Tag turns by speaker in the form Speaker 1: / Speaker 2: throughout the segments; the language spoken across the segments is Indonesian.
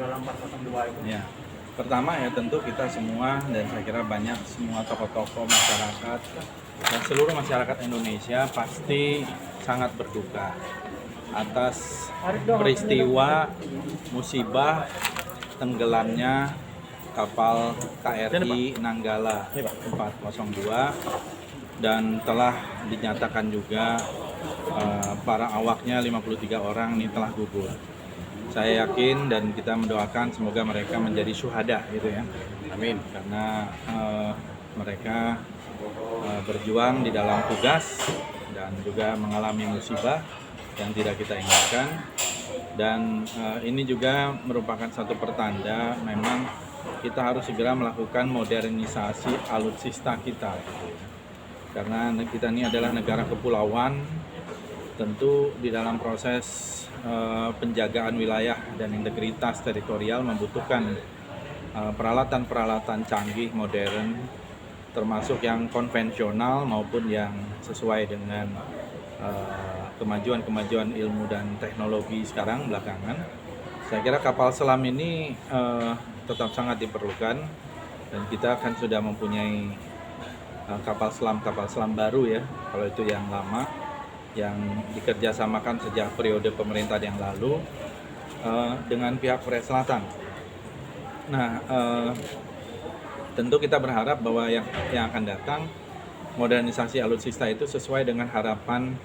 Speaker 1: dalam 402 itu?
Speaker 2: Ya, pertama ya tentu kita semua dan saya kira banyak semua tokoh-tokoh masyarakat dan seluruh masyarakat Indonesia pasti sangat berduka atas peristiwa musibah tenggelamnya kapal KRI Nanggala 402 dan telah dinyatakan juga para awaknya 53 orang ini telah gugur. Saya yakin dan kita mendoakan semoga mereka menjadi syuhada gitu ya. Amin. Karena mereka berjuang di dalam tugas dan juga mengalami musibah yang tidak kita inginkan. Dan ini juga merupakan satu pertanda memang kita harus segera melakukan modernisasi alutsista kita. Gitu ya. Karena kita ini adalah negara kepulauan, tentu di dalam proses penjagaan wilayah dan integritas teritorial membutuhkan peralatan-peralatan canggih modern termasuk yang konvensional maupun yang sesuai dengan kemajuan-kemajuan ilmu dan teknologi sekarang belakangan. Saya kira kapal selam ini tetap sangat diperlukan dan kita kan sudah mempunyai kapal selam baru ya, kalau itu yang lama yang dikerjasamakan sejak periode pemerintahan yang lalu dengan pihak Korea Selatan. Nah, tentu kita berharap bahwa yang akan datang modernisasi alutsista itu sesuai dengan harapan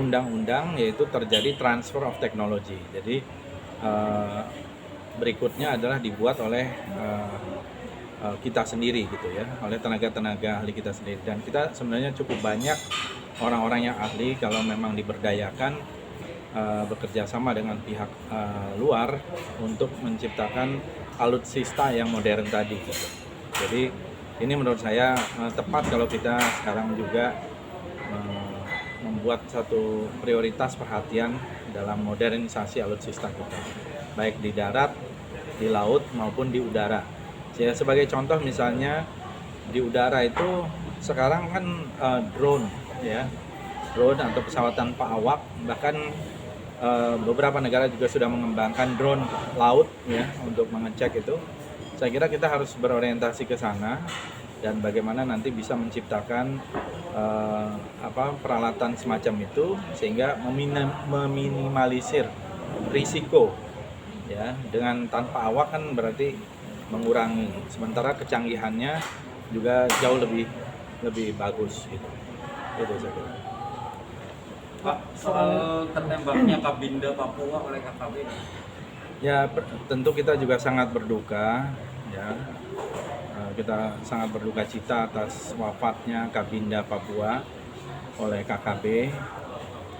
Speaker 2: undang-undang, yaitu terjadi transfer of technology. Jadi berikutnya adalah dibuat oleh kita sendiri gitu ya, oleh tenaga-tenaga ahli kita sendiri. Dan kita sebenarnya cukup banyak orang-orang yang ahli kalau memang diberdayakan bekerja sama dengan pihak luar untuk menciptakan alutsista yang modern tadi gitu. Jadi ini menurut saya tepat kalau kita sekarang juga membuat satu prioritas perhatian dalam modernisasi alutsista kita, baik di darat, di laut maupun di udara. Ya, sebagai contoh misalnya di udara itu sekarang kan drone ya, drone atau pesawat tanpa awak, bahkan beberapa negara juga sudah mengembangkan drone laut ya untuk mengecek itu. Saya kira kita harus berorientasi ke sana dan bagaimana nanti bisa menciptakan peralatan semacam itu sehingga meminimalisir risiko ya. Dengan tanpa awak kan berarti mengurangi, sementara kecanggihannya juga jauh lebih bagus gitu. Itu saya kira.
Speaker 3: Pak, soal tertembaknya Kabinda Papua oleh KKB.
Speaker 2: Ya, tentu kita juga sangat berduka ya. Kita sangat berduka cita atas wafatnya Kabinda Papua oleh KKB.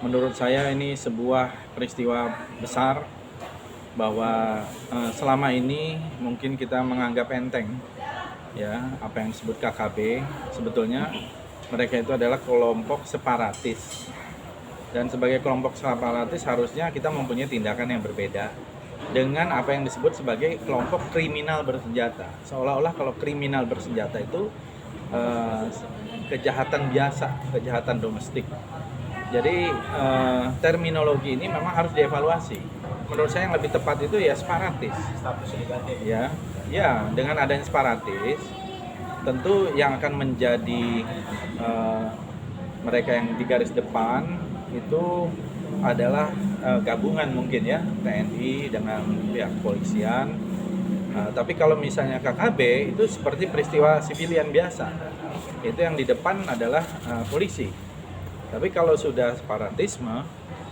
Speaker 2: Menurut saya ini sebuah peristiwa besar bahwa selama ini mungkin kita menganggap enteng ya apa yang disebut KKB. Sebetulnya mereka itu adalah kelompok separatis. Dan sebagai kelompok separatis harusnya kita mempunyai tindakan yang berbeda dengan apa yang disebut sebagai kelompok kriminal bersenjata. Seolah-olah kalau kriminal bersenjata itu kejahatan biasa, kejahatan domestik. Jadi terminologi ini memang harus dievaluasi. Menurut saya yang lebih tepat itu ya separatis.
Speaker 1: Status negatif.
Speaker 2: Ya, dengan adanya separatis, tentu yang akan menjadi mereka yang di garis depan itu adalah gabungan mungkin ya, TNI dengan pihak kepolisian. Tapi kalau misalnya KKB itu seperti peristiwa sivilian biasa, itu yang di depan adalah polisi. Tapi kalau sudah separatisme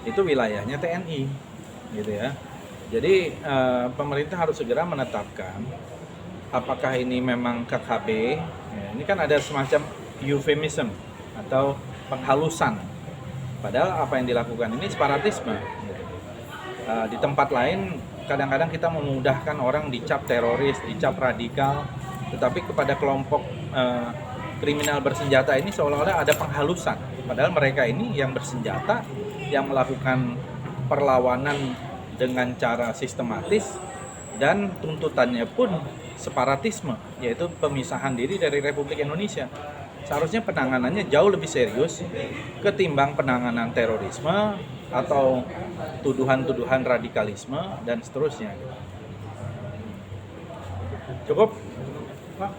Speaker 2: itu wilayahnya TNI, gitu ya. Jadi pemerintah harus segera menetapkan apakah ini memang KKB. Ya, ini kan ada semacam euphemism atau penghalusan. Padahal apa yang dilakukan ini separatisme. Di tempat lain kadang-kadang kita memudahkan orang dicap teroris, dicap radikal, tetapi kepada kelompok kriminal bersenjata ini seolah-olah ada penghalusan. Padahal mereka ini yang bersenjata, yang melakukan perlawanan dengan cara sistematis dan tuntutannya pun separatisme, yaitu pemisahan diri dari Republik Indonesia. Seharusnya penanganannya jauh lebih serius ketimbang penanganan terorisme atau tuduhan-tuduhan radikalisme dan seterusnya. Cukup?
Speaker 4: Pak,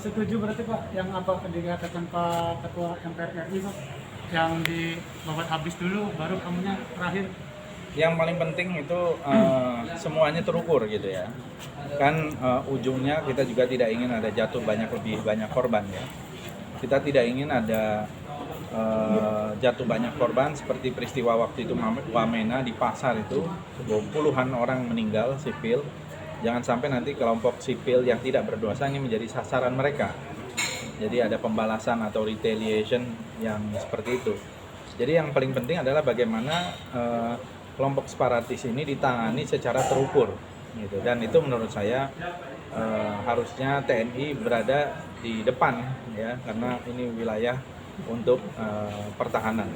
Speaker 4: setuju berarti Pak yang apa dikatakan Pak Ketua MPR RI Pak, yang dibabat habis dulu baru kamunya terakhir.
Speaker 2: Yang paling penting itu semuanya terukur gitu ya. Kan ujungnya kita juga tidak ingin ada jatuh lebih banyak korban ya. Kita tidak ingin ada jatuh banyak korban seperti peristiwa waktu itu Wamena di pasar itu, puluhan orang meninggal sipil. Jangan sampai nanti kelompok sipil yang tidak berdosa ini menjadi sasaran mereka. Jadi ada pembalasan atau retaliation yang seperti itu. Jadi yang paling penting adalah bagaimana kelompok separatis ini ditangani secara terukur gitu. Dan itu menurut saya harusnya TNI berada di depan ya, karena ini wilayah untuk pertahanan.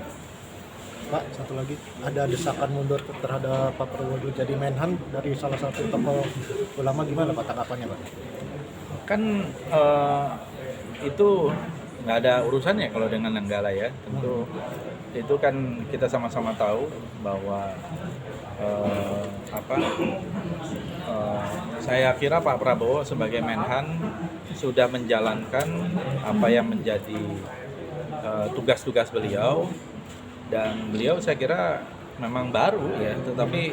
Speaker 5: Pak, satu lagi, ada desakan mundur terhadap Pak Prabowo jadi Menhan dari salah satu tokoh ulama, gimana Pak tanggapannya Pak?
Speaker 2: Kan itu nggak ada urusannya kalau dengan Nanggala ya. Tentu itu kan kita sama-sama tahu bahwa saya kira Pak Prabowo sebagai Menhan sudah menjalankan apa yang menjadi tugas-tugas beliau. Dan beliau saya kira memang baru ya, tetapi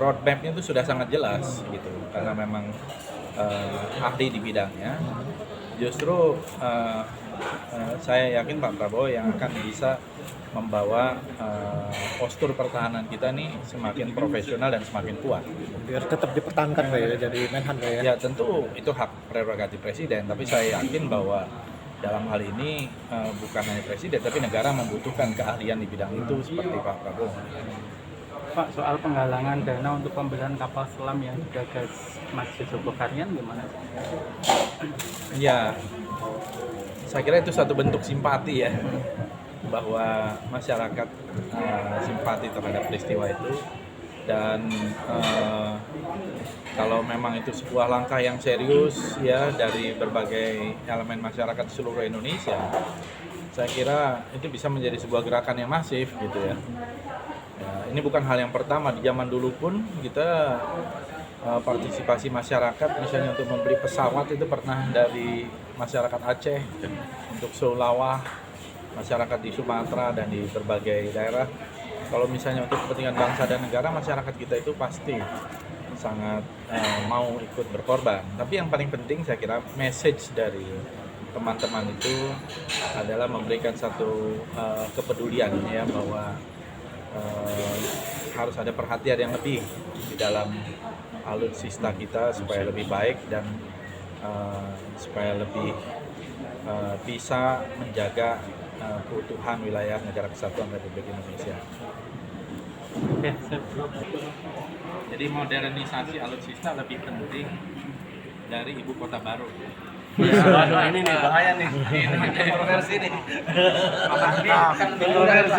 Speaker 2: roadmap-nya itu sudah sangat jelas gitu, karena memang ahli di bidangnya. Justru saya yakin Pak Prabowo yang akan bisa membawa postur pertahanan kita nih semakin profesional dan semakin kuat.
Speaker 5: Biar tetap dipertahankan Pak ya, jadi Menhan Pak ya?
Speaker 2: Ya tentu itu hak prerogatif presiden, tapi saya yakin bahwa dalam hal ini bukan hanya presiden, tapi negara membutuhkan keahlian di bidang itu seperti Pak Prabowo.
Speaker 6: Pak, soal penggalangan dana untuk pembelian kapal selam yang digagas Mas Joko Karyan gimana?
Speaker 2: Ya, saya kira itu satu bentuk simpati ya, bahwa masyarakat simpati terhadap peristiwa itu. Dan kalau memang itu sebuah langkah yang serius ya dari berbagai elemen masyarakat di seluruh Indonesia, saya kira itu bisa menjadi sebuah gerakan yang masif gitu ya. Ini bukan hal yang pertama, di zaman dulu pun kita partisipasi masyarakat misalnya untuk membeli pesawat itu pernah dari masyarakat Aceh untuk Sulawah, masyarakat di Sumatera dan di berbagai daerah. Kalau misalnya untuk kepentingan bangsa dan negara, masyarakat kita itu pasti sangat mau ikut berkorban. Tapi yang paling penting saya kira message dari teman-teman itu adalah memberikan satu kepedulian ya, bahwa harus ada perhatian yang lebih di dalam alutsista kita supaya lebih baik dan supaya lebih bisa menjaga keutuhan wilayah negara kesatuan Republik Indonesia.
Speaker 6: Oke, siap.
Speaker 2: Jadi modernisasi alutsista lebih penting dari ibu kota baru.
Speaker 1: Waduh, ini nih bahaya nih. Ini kontroversi nih.